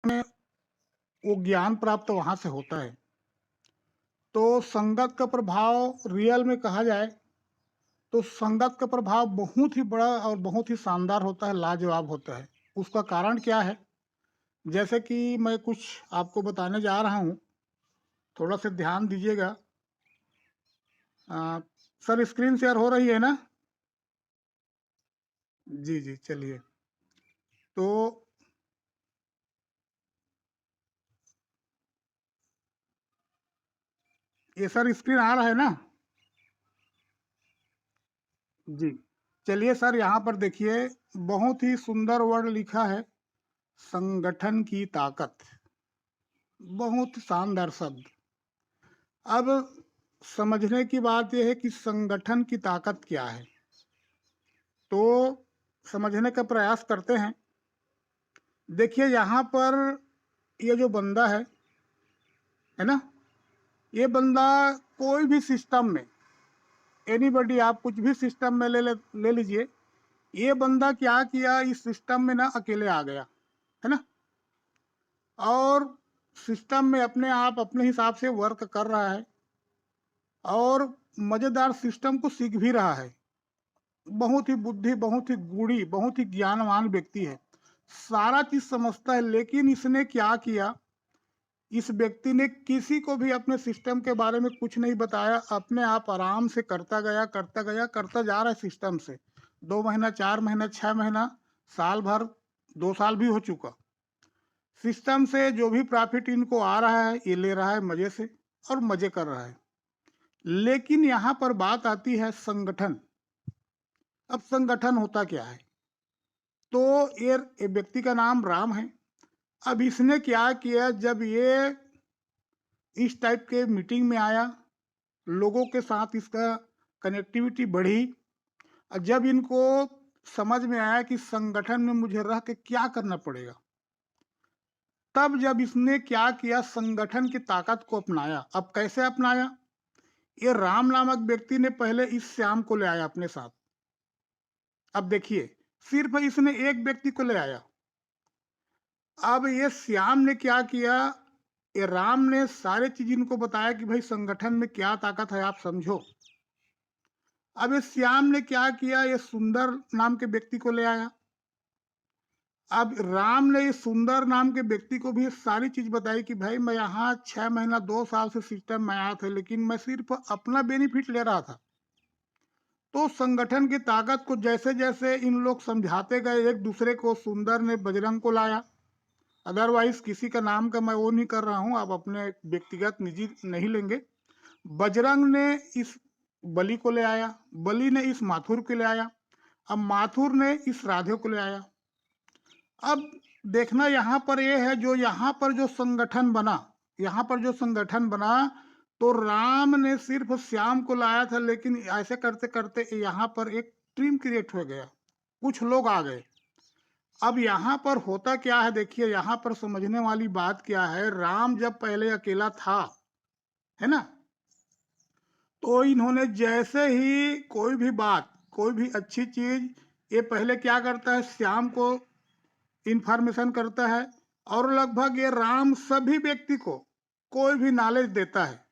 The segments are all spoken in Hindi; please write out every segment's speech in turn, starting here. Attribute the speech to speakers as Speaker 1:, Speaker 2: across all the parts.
Speaker 1: में वो ज्ञान प्राप्त वहाँ से होता है। तो संगत का प्रभाव रियल में कहा जाए तो संगत का प्रभाव बहुत ही बड़ा और बहुत ही शानदार होता है, लाजवाब होता है। उसका कारण क्या है? जैसे कि मैं कुछ आपको बताने जा रहा हूँ, थोड़ा-सा ध्यान दीजिएगा। अ, सर स्क्रीन शेयर हो रही है ना? जी, जी, चलिए। तो ये सर स्क्रीन आ रहा है ना? जी। चलिए सर यहाँ पर देखिए, बहुत ही सुंदर वर्ड लिखा है, संगठन की ताकत। बहुत शानदार शब्द। अब समझने की बात यह है कि संगठन की ताकत क्या है? तो समझने का प्रयास करते हैं। देखिए यहाँ पर ये जो बंदा है ना? ये बंदा कोई भी सिस्टम में, एनीबॉडी, आप कुछ भी सिस्टम में ले लीजिए। ये बंदा क्या किया, इस सिस्टम में ना अकेले आ गया, है ना? और सिस्टम में अपने आप अपने हिसाब से वर्क कर रहा है और मजेदार सिस्टम को सीख भी रहा है। बहुत ही बुद्धि, बहुत ही गूढ़ी, बहुत ही ज्ञानवान व्यक्ति है, सारा चीज समझता है। लेकिन इसने क्या किया, इस व्यक्ति ने किसी को भी अपने सिस्टम के बारे में कुछ नहीं बताया, अपने आप आराम से करता गया, करता गया, करता जा रहा है सिस्टम से। 2 महीना, 4 महीना, 6 महीना, साल भर, 2 साल भी हो चुका। सिस्टम से जो भी प्रॉफिट इनको आ रहा है ये ले रहा है मजे से और मजे कर रहा है। लेकिन यहाँ पर बात आती है संगठन। अब संगठन होता क्या है? तो ये व्यक्ति का नाम राम है। अब इसने क्या किया, जब ये इस टाइप के मीटिंग में आया, लोगों के साथ इसका कनेक्टिविटी बढ़ी, और जब इनको समझ में आया कि संगठन में मुझे रह के क्या करना पड़ेगा, तब जब इसने क्या किया, संगठन की ताकत को अपनाया। अब कैसे अपनाया? ये राम नामक व्यक्ति ने पहले इस श्याम को ले आया अपने साथ। अब देखिए, सिर्फ इसने एक व्यक्ति को ले आया। अब ये श्याम ने क्या किया, ये राम ने सारे चीज इनको बताया कि भाई संगठन में क्या ताकत है, आप समझो। अब ये श्याम ने क्या किया, ये सुंदर नाम के व्यक्ति को ले आया। अब राम ने इस सुंदर नाम के व्यक्ति को भी सारी चीज बताई कि भाई मैं यहाँ 6 महीना, 2 साल से सिस्टम में आया था, लेकिन मैं सिर्फ अपना बेनिफिट ले रहा था। तो संगठन की ताकत को जैसे जैसे इन लोग समझाते गए एक दूसरे को, सुंदर ने बजरंग को लाया। अदरवाइज किसी का नाम का मैं वो नहीं कर रहा हूँ, आप अपने व्यक्तिगत निजी नहीं लेंगे। बजरंग ने इस बलि को ले आया, बलि ने इस माथुर को ले आया, अब माथुर ने इस राधे को ले आया। अब देखना यहाँ पर ये है, जो यहाँ पर जो संगठन बना, यहाँ पर जो संगठन बना, तो राम ने सिर्फ श्याम को लाया था, लेकिन ऐसे करते करते यहाँ पर एक टीम क्रिएट हो गया, कुछ लोग आ गए। अब यहाँ पर होता क्या है, देखिए यहाँ पर समझने वाली बात क्या है। राम जब पहले अकेला था, है ना, तो इन्होंने जैसे ही कोई भी बात, कोई भी अच्छी चीज, ये पहले क्या करता है, श्याम को इंफॉर्मेशन करता है, और लगभग ये राम सभी व्यक्ति को कोई भी नॉलेज देता है,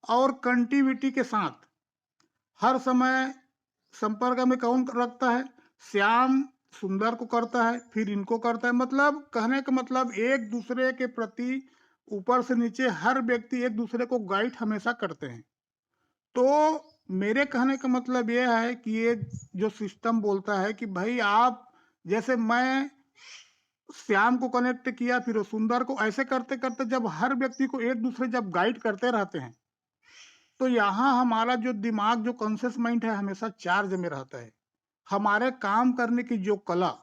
Speaker 1: और कंटिन्यूटी के साथ हर समय संपर्क में कौन रखता है, श्याम सुंदर को करता है, फिर इनको करता है। मतलब कहने का मतलब एक दूसरे के प्रति ऊपर से नीचे हर व्यक्ति एक दूसरे को गाइड हमेशा करते हैं। तो मेरे कहने का मतलब यह है कि ये जो सिस्टम बोलता है कि भाई आप, जैसे मैं श्याम को कनेक्ट किया, फिर वो सुंदर को, ऐसे करते करते जब हर व्यक्ति को एक दूसरे जब गाइड करते रहते हैं, तो यहाँ हमारा जो दिमाग, जो कॉन्शियस माइंड है, हमेशा चार्ज में रहता है। हमारे काम करने की जो कला,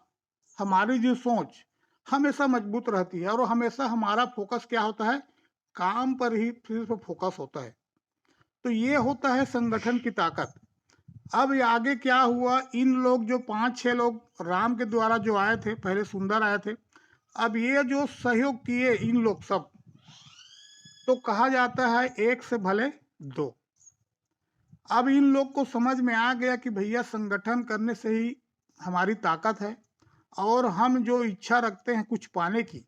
Speaker 1: हमारी जो सोच हमेशा मजबूत रहती है, और हमेशा हमारा फोकस क्या होता है, काम पर ही सिर्फ फोकस होता है। तो ये होता है संगठन की ताकत। अब ये आगे क्या हुआ, इन लोग जो 5-6 लोग राम के द्वारा जो आए थे, पहले सुंदर आए थे, अब ये जो सहयोग किए इन लोग सब, तो कहा जाता है एक से भले दो। अब इन लोग को समझ में आ गया कि भैया संगठन करने से ही हमारी ताकत है, और हम जो इच्छा रखते हैं कुछ पाने की,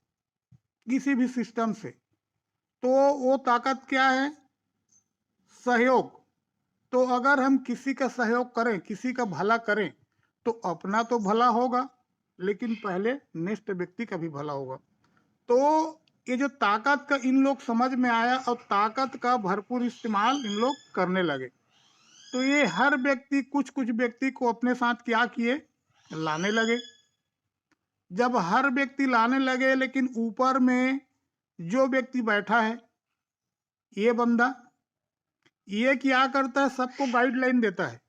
Speaker 1: किसी भी सिस्टम से, तो वो ताकत क्या है? सहयोग। तो अगर हम किसी का सहयोग करें, किसी का भला करें, तो अपना तो भला होगा, लेकिन पहले नेक्स्ट व्यक्ति का भी भला होगा। तो ये जो ताकत का इन लोग समझ में आया और ताकत का भरपूर इस्तेमाल इन लोग करने लगे। तो ये हर व्यक्ति कुछ कुछ व्यक्ति को अपने साथ क्या किए? लाने लगे। जब हर व्यक्ति लाने लगे, लेकिन ऊपर में जो व्यक्ति बैठा है, ये बंदा, ये क्या करता है? सबको गाइडलाइन देता है।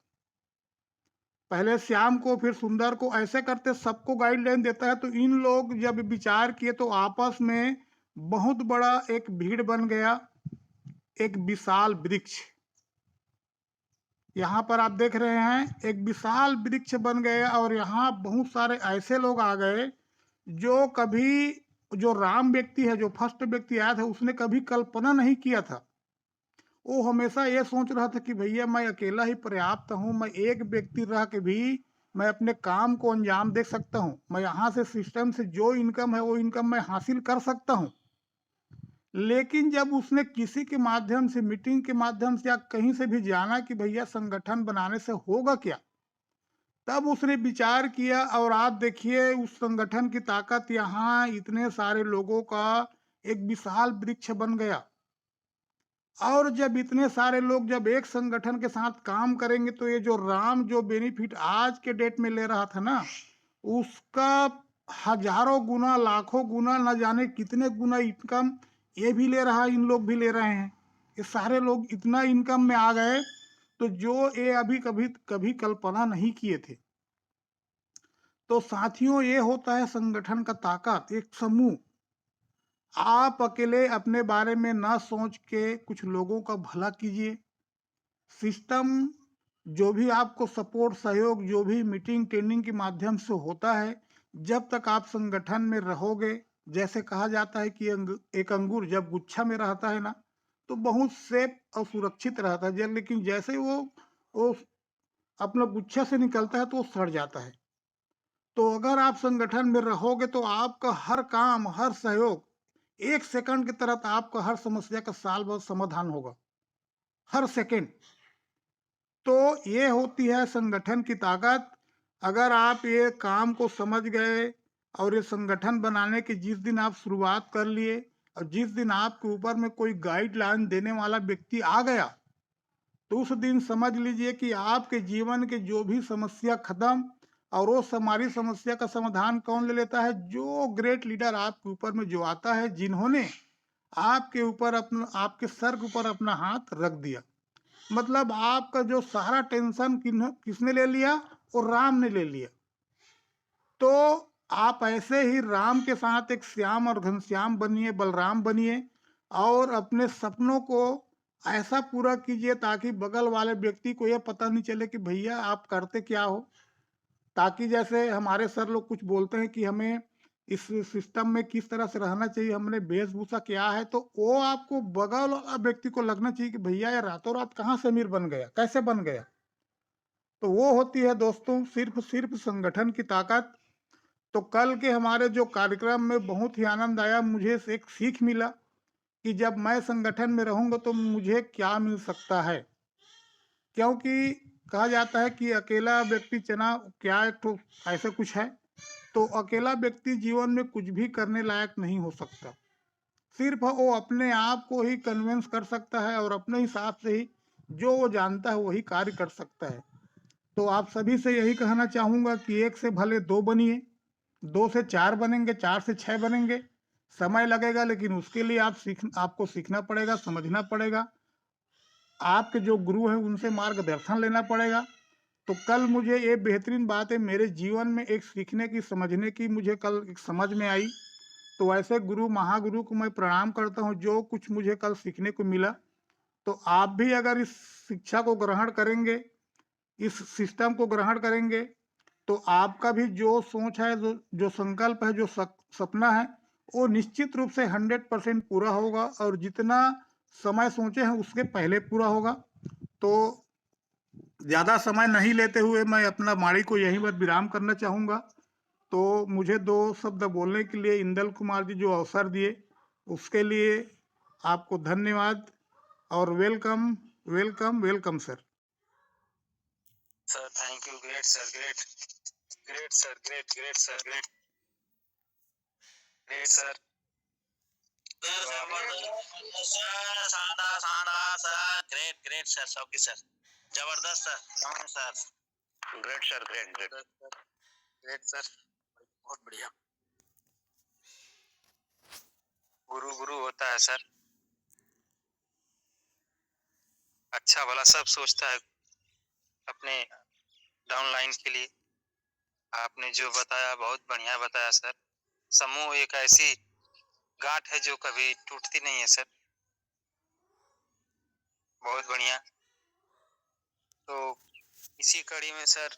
Speaker 1: पहले श्याम को, फिर सुंदर को, ऐसे करते सबको गाइडलाइन देता है। तो इन लोग जब विचार किए तो आपस में बहुत बड़ा एक भीड़ बन गया, एक विशाल वृक्ष। यहाँ पर आप देख रहे हैं एक विशाल वृक्ष बन गया, और यहाँ बहुत सारे ऐसे लोग आ गए जो कभी, जो राम व्यक्ति है, जो फर्स्ट व्यक्ति आया था, उसने कभी कल्पना नहीं किया था। वो हमेशा ये सोच रहा था कि भैया मैं अकेला ही पर्याप्त हूँ, मैं एक व्यक्ति रह के भी मैं अपने काम को अंजाम दे सकता हूँ, मैं यहाँ से सिस्टम से जो इनकम है वो इनकम मैं हासिल कर सकता हूँ। लेकिन जब उसने किसी के माध्यम से, मीटिंग के माध्यम से या कहीं से भी जाना कि भैया संगठन बनाने से होगा क्या, तब उसने विचार किया। और आप देखिए उस संगठन की ताकत, यहाँ इतने सारे लोगों का एक विशाल वृक्ष बन गया। और जब इतने सारे लोग जब एक संगठन के साथ काम करेंगे, तो ये जो राम जो बेनिफिट आज के डेट में ले रहा था ना, उसका हजारों गुना, लाखों गुना, न जाने कितने गुना इनकम ये भी ले रहा है, इन लोग भी ले रहे हैं। ये सारे लोग इतना इनकम में आ गए, तो जो ये अभी कभी कभी कल्पना नहीं किए थे। तो साथियों, ये होता है संगठन का ताकत, एक समूह। आप अकेले अपने बारे में ना सोच के कुछ लोगों का भला कीजिए। सिस्टम जो भी आपको सपोर्ट, सहयोग, जो भी मीटिंग ट्रेनिंग के माध्यम से होता है, जब तक आप संगठन में रहोगे, जैसे कहा जाता है कि एक अंगूर जब गुच्छा में रहता है ना, तो बहुत सेफ और सुरक्षित रहता है। लेकिन जैसे ही वो अपना गुच्छा से निकलता है तो वो सड़ जाता है। तो अगर आप संगठन में रहोगे तो आपका हर काम, हर सहयोग, एक सेकंड की तरह आपका हर समस्या का साल भर समाधान होगा, हर सेकंड। तो ये होती है संगठन की ताकत। अगर आप ये काम को समझ गए और ये संगठन बनाने की जिस दिन आप शुरुआत कर लिए, और जिस दिन आपके ऊपर में कोई गाइडलाइन देने वाला व्यक्ति आ गया, तो उस दिन समझ लीजिए कि आपके जीवन के जो भी समस्या खत्म। और वो हमारी समस्या का समाधान कौन ले लेता है? जो ग्रेट लीडर आपके ऊपर में जो आता है, जिन्होंने आपके ऊपर अपना, आपके सर के ऊपर अपना हाथ रख दिया। मतलब आपका जो सारा टेंशन किसने ले लिया? वो राम ने ले लिया। तो आप ऐसे ही राम के साथ एक श्याम और घनश्याम बनिए, बलराम बनिए, और अपने सपनों को ऐसा पूरा कीजिए ताकि बगल वाले व्यक्ति को यह पता नहीं चले कि भैया आप करते क्या हो। ताकि जैसे हमारे सर लोग कुछ बोलते हैं कि हमें इस सिस्टम में किस तरह से रहना चाहिए, हमने वेशभूषा क्या है, तो वो आपको बगल वाला व्यक्ति को लगना चाहिए कि भैया ये रातों रात कहाँ से अमीर बन गया, कैसे बन गया। तो वो होती है दोस्तों सिर्फ संगठन की ताकत। तो कल के हमारे जो कार्यक्रम में बहुत ही आनंद आया, मुझे एक सीख मिला कि जब मैं संगठन में रहूंगा तो मुझे क्या मिल सकता है। क्योंकि कहा जाता है कि अकेला व्यक्ति चना क्या, एक तो ऐसे कुछ है। तो अकेला व्यक्ति जीवन में कुछ भी करने लायक नहीं हो सकता। सिर्फ वो अपने आप को ही कन्विंस कर सकता है, और अपने हिसाब से ही जो वो जानता है वही कार्य कर सकता है। तो आप सभी से यही कहना चाहूंगा कि एक से भले दो बनिए, दो से चार बनेंगे, चार से छह बनेंगे। समय लगेगा, लेकिन उसके लिए आपको सीखना पड़ेगा, समझना पड़ेगा। आपके जो गुरु हैं उनसे मार्गदर्शन लेना पड़ेगा। तो कल मुझे ये बेहतरीन बात है, मेरे जीवन में एक सीखने की, समझने की मुझे कल एक समझ में आई। तो ऐसे गुरु, महागुरु को मैं प्रणाम करता हूँ, जो कुछ मुझे कल सीखने को मिला। तो आप भी अगर इस शिक्षा को ग्रहण करेंगे, इस सिस्टम को ग्रहण करेंगे, तो आपका भी जो सोच है, जो संकल्प है, जो सपना है, वो निश्चित रूप से 100% पूरा होगा, और जितना समय सोचे हैं उसके पहले पूरा होगा। तो ज्यादा समय नहीं लेते हुए मैं अपना वाणी को यहीं पर विराम करना चाहूंगा। तो मुझे 2 शब्द बोलने के लिए इंदल कुमार जी जो अवसर दिए, उसके लिए आपको धन्यवाद और welcome, welcome, welcome sir.
Speaker 2: Sir thank you, great sir, great great sir, great great sir, great great sir. Great great sir, सौकी सर, जबरदस्त sir, sir great sir, great great great sir, बहुत बढ़िया। गुरु गुरु होता है सर, अच्छा भला सब सोचता है अपने डाउनलाइन के लिए। आपने जो बताया बहुत बढ़िया बताया सर। समूह एक ऐसी गांठ है जो कभी टूटती नहीं है सर, बहुत बढ़िया। तो इसी कड़ी में सर